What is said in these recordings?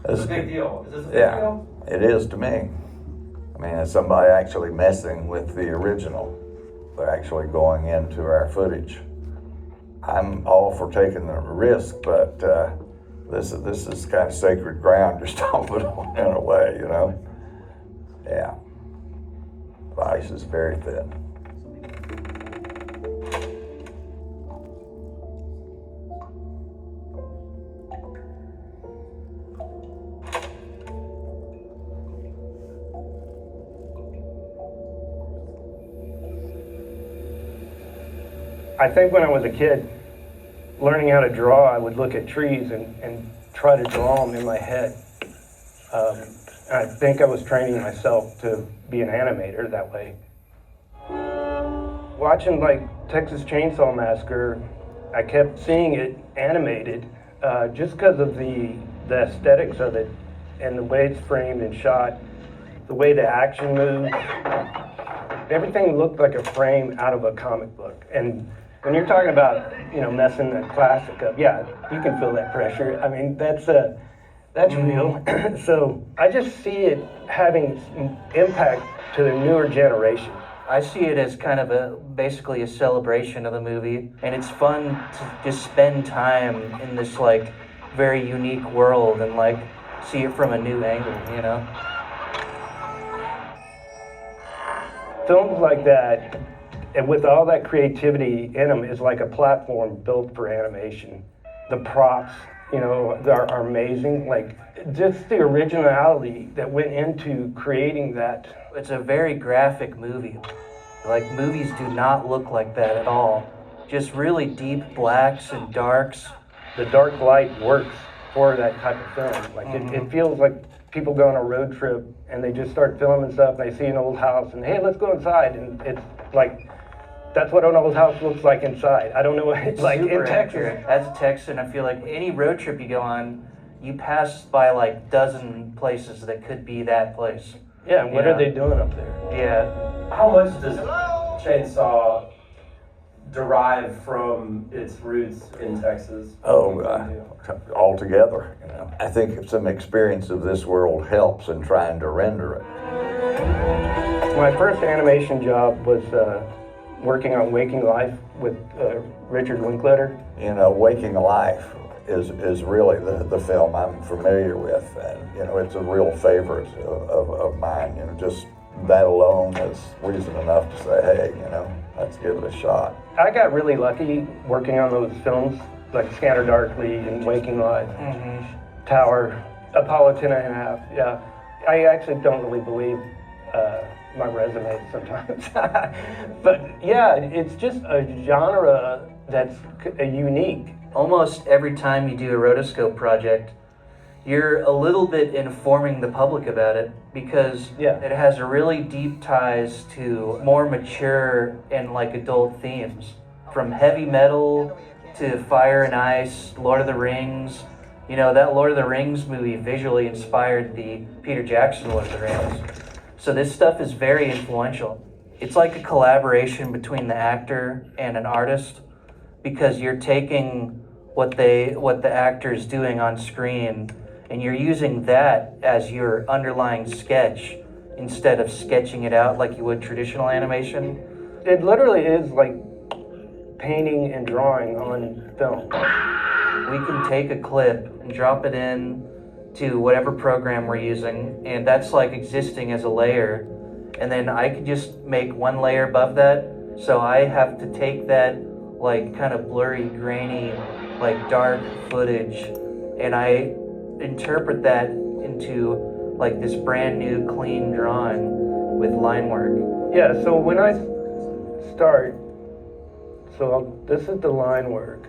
It's a big deal. Is this a big Yeah, deal? it is to me. I mean, it's somebody actually messing with the original. They're actually going into our footage. I'm all for taking the risk, but this is kind of sacred ground you're stomping on in a way, you know? Yeah. The ice is very thin. I think when I was a kid, learning how to draw, I would look at trees and try to draw them in my head. I think I was training myself to be an animator that way. Watching like Texas Chainsaw Massacre, I kept seeing it animated just because of the aesthetics of it and the way it's framed and shot, the way the action moves. Everything looked like a frame out of a comic book. And when you're talking about, you know, messing the classic up, yeah, you can feel that pressure. I mean, that's real. So I just see it having impact to the newer generation. I see it as kind of basically a celebration of the movie, and it's fun to just spend time in this like very unique world and like see it from a new angle, you know? Films like that, and with all that creativity in them, is like a platform built for animation. The props, you know, are amazing. Like, just the originality that went into creating that. It's a very graphic movie. Like, movies do not look like that at all. Just really deep blacks and darks. The dark light works for that type of film. Like, it feels like people go on a road trip and they just start filming stuff and they see an old house and, hey, let's go inside. And it's like, that's what an old house looks like inside. I don't know what it's like in Texas. As a Texan, I feel like any road trip you go on, you pass by like dozen places that could be that place. Yeah, and what are they doing up there? Yeah. How much does Chainsaw derive from its roots in Texas? Altogether, you know. I think some experience of this world helps in trying to render it. My first animation job was working on Waking Life with Richard Linklater. You know, Waking Life is really the film I'm familiar with, and you know, it's a real favorite of mine. You know, just that alone is reason enough to say, hey, you know, let's give it a shot. I got really lucky working on those films like Scanner Darkly and Waking Life, Tower, Apollo 10.5. Yeah, I actually don't really believe my resume sometimes. But yeah, it's just a genre that's unique. Almost every time you do a rotoscope project, you're a little bit informing the public about it because it has a really deep ties to more mature and like adult themes. From heavy metal to Fire and Ice, Lord of the Rings. You know, that Lord of the Rings movie visually inspired the Peter Jackson Lord of the Rings. So this stuff is very influential. It's like a collaboration between the actor and an artist because you're taking what the actor is doing on screen and you're using that as your underlying sketch instead of sketching it out like you would traditional animation. It literally is like painting and drawing on film. We can take a clip and drop it in to whatever program we're using, and that's like existing as a layer. And then I can just make one layer above that, so I have to take that like kind of blurry, grainy, like dark footage, and I interpret that into like this brand new clean drawing with line work. Yeah, so when I start, this is the line work.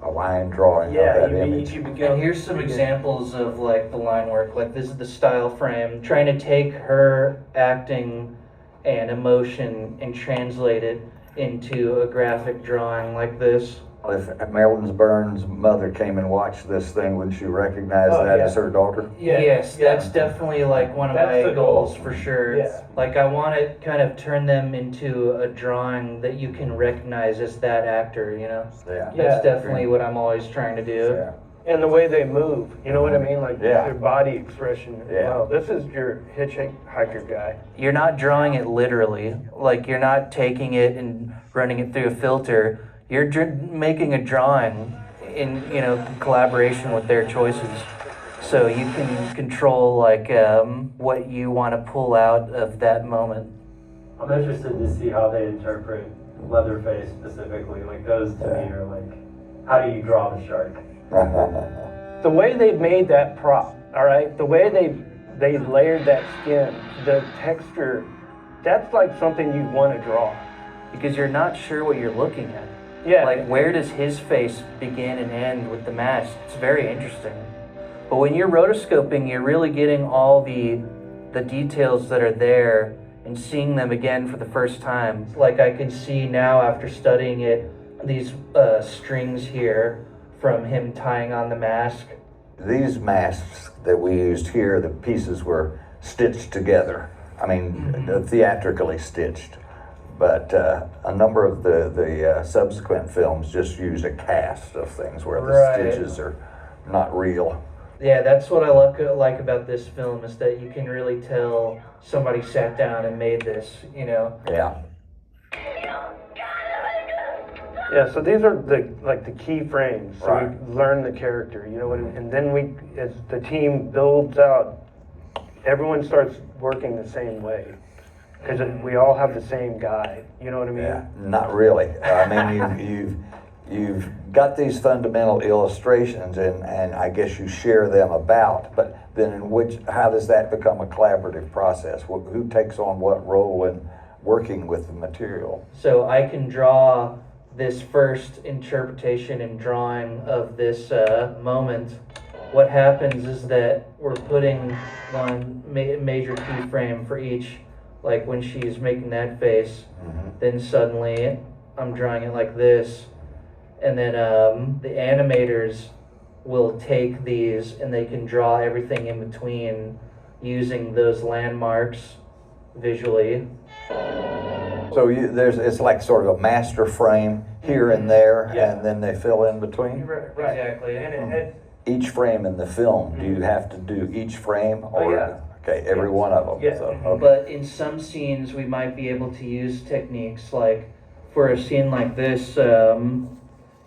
A line drawing of that image. And here's some examples of like the line work. Like this is the style frame, trying to take her acting and emotion and translate it into a graphic drawing like this. If Marilyn Burns' mother came and watched this thing, would she recognize that as her daughter? Yes, that's definitely like one of my goals for sure. Yeah. Like I want to kind of turn them into a drawing that you can recognize as that actor, you know? Yeah. That's definitely what I'm always trying to do. Yeah. And the way they move, you know what I mean? Like Yeah. their body expression as Yeah. well. This is your hitchhiker guy. You're not drawing it literally. Like you're not taking it and running it through a filter. You're making a drawing in collaboration with their choices. So you can control like what you want to pull out of that moment. I'm interested to see how they interpret Leatherface specifically. Like those to me are like, how do you draw the shark? The way they made that prop, all right, the way they layered that skin, the texture, that's like something you want to draw. Because you're not sure what you're looking at. Yeah. Like where does his face begin and end with the mask? It's very interesting. But when you're rotoscoping, you're really getting all the details that are there and seeing them again for the first time. Like I can see now after studying it, these strings here from him tying on the mask. These masks that we used here, the pieces were stitched together. I mean, theatrically stitched. But a number of the subsequent films just use a cast of things where the stitches are not real. Yeah, that's what I like about this film is that you can really tell somebody sat down and made this, Yeah. Yeah, so these are the key frames. So Right. we learn the character, and then as the team builds out, everyone starts working the same way. Because we all have the same guide, you know what I mean? Yeah, not really. I mean, you've got these fundamental illustrations, and I guess you share them about. But then, how does that become a collaborative process? Who takes on what role in working with the material? So I can draw this first interpretation and drawing of this moment. What happens is that we're putting one major keyframe for each. Like when she's making that face, then suddenly I'm drawing it like this. And then the animators will take these and they can draw everything in between using those landmarks visually. So it's like sort of a master frame here and there, and then they fill in between? Right. Exactly. And Each frame in the film, do you have to do each frame? Or, yeah. Okay, every one of them. Yeah. So, okay. But in some scenes, we might be able to use techniques like for a scene like this,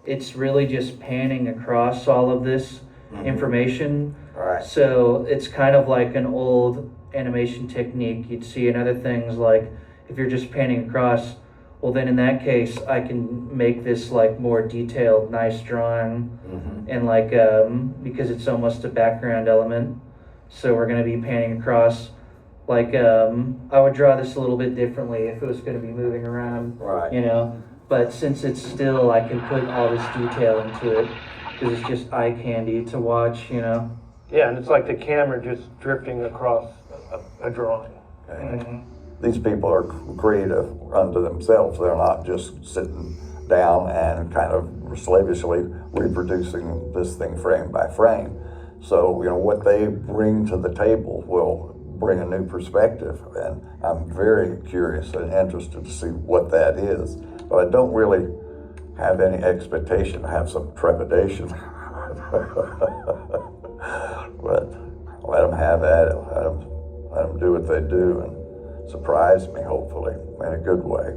it's really just panning across all of this information. All right. So it's kind of like an old animation technique you'd see in other things. Like if you're just panning across, well, then in that case, I can make this like more detailed, nice drawing, and like because it's almost a background element. So we're going to be panning across. Like I would draw this a little bit differently if it was going to be moving around, Right. But since it's still, I can put all this detail into it because it's just eye candy to watch, Yeah, and it's like the camera just drifting across a drawing. Okay. These people are creative unto themselves. They're not just sitting down and kind of slavishly reproducing this thing frame by frame. So, what they bring to the table will bring a new perspective, and I'm very curious and interested to see what that is. But I don't really have any expectation. I have some trepidation. But let them have at it. Let them do what they do and surprise me, hopefully, in a good way.